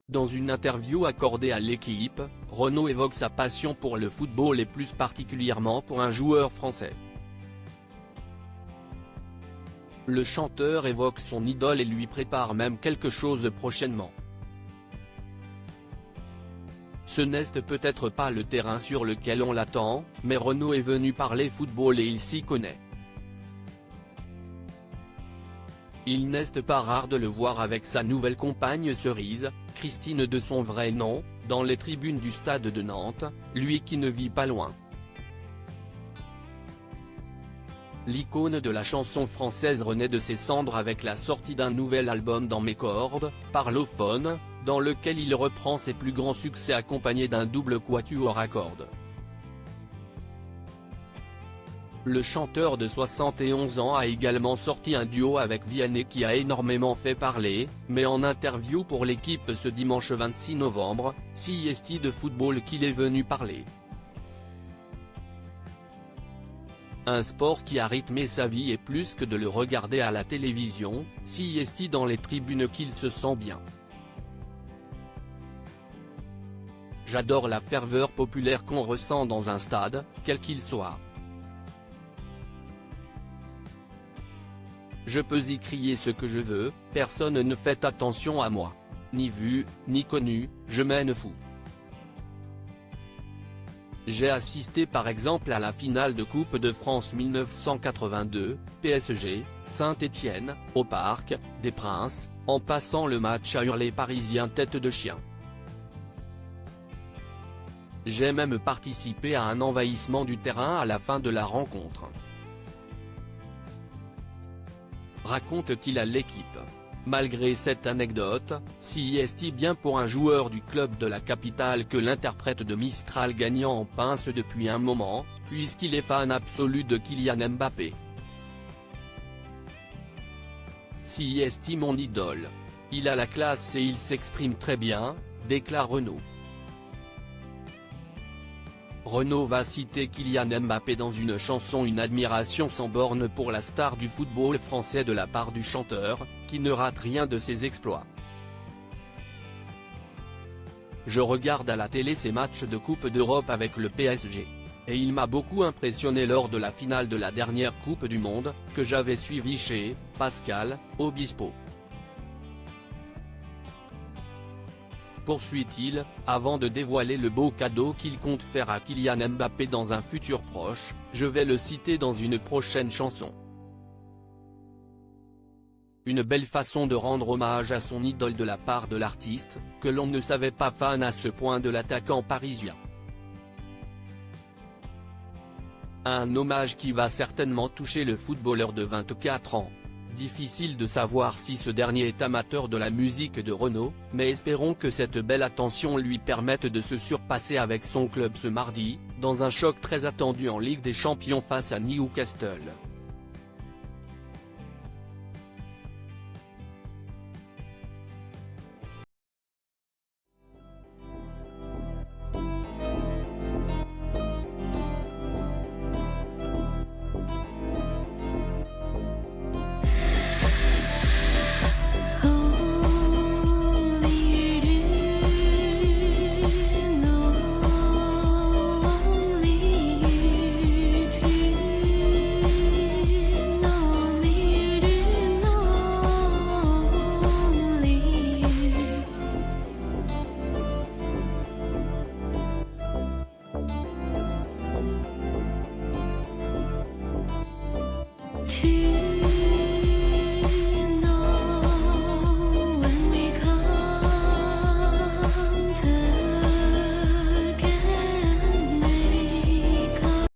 Dans une interview accordée à l'équipe, Renaud évoque sa passion pour le football et plus particulièrement pour un joueur français. Le chanteur évoque son idole et lui prépare même quelque chose prochainement. Ce n'est peut-être pas le terrain sur lequel on l'attend, mais Renaud est venu parler football et il s'y connaît. Il n'est pas rare de le voir avec sa nouvelle compagne Cerise, Christine de son vrai nom, dans les tribunes du stade de Nantes, lui qui ne vit pas loin. L'icône de la chanson française renaît de ses cendres avec la sortie d'un nouvel album Dans mes cordes, parlophone, dans lequel il reprend ses plus grands succès accompagné d'un double quatuor à cordes. Le chanteur de 71 ans a également sorti un duo avec Vianney qui a énormément fait parler, mais en interview pour l'équipe ce dimanche 26 novembre, c'est de football qu'il est venu parler. Un sport qui a rythmé sa vie et plus que de le regarder à la télévision, c'est dans les tribunes qu'il se sent bien. J'adore la ferveur populaire qu'on ressent dans un stade, quel qu'il soit. Je peux y crier ce que je veux, personne ne fait attention à moi. Ni vu, ni connu, je m'en fous. J'ai assisté par exemple à la finale de Coupe de France 1982, PSG, Saint-Étienne, au Parc des Princes, en passant le match à hurler parisien tête de chien. J'ai même participé à un envahissement du terrain à la fin de la rencontre. Raconte-t-il à l'équipe. Malgré cette anecdote, c'est bien pour un joueur du club de la capitale que l'interprète de Mistral gagnant en pince depuis un moment, puisqu'il est fan absolu de Kylian Mbappé. C'est mon idole. Il a la classe et il s'exprime très bien, déclare Renaud. Renaud va citer Kylian Mbappé dans une chanson, une admiration sans borne pour la star du football français de la part du chanteur, qui ne rate rien de ses exploits. Je regarde à la télé ses matchs de Coupe d'Europe avec le PSG. Et il m'a beaucoup impressionné lors de la finale de la dernière Coupe du Monde, que j'avais suivi chez Pascal Obispo. Poursuit-il, avant de dévoiler le beau cadeau qu'il compte faire à Kylian Mbappé dans un futur proche, je vais le citer dans une prochaine chanson. Une belle façon de rendre hommage à son idole de la part de l'artiste, que l'on ne savait pas fan à ce point de l'attaquant parisien. Un hommage qui va certainement toucher le footballeur de 24 ans. Difficile de savoir si ce dernier est amateur de la musique de Renaud, mais espérons que cette belle attention lui permette de se surpasser avec son club ce mardi, dans un choc très attendu en Ligue des Champions face à Newcastle.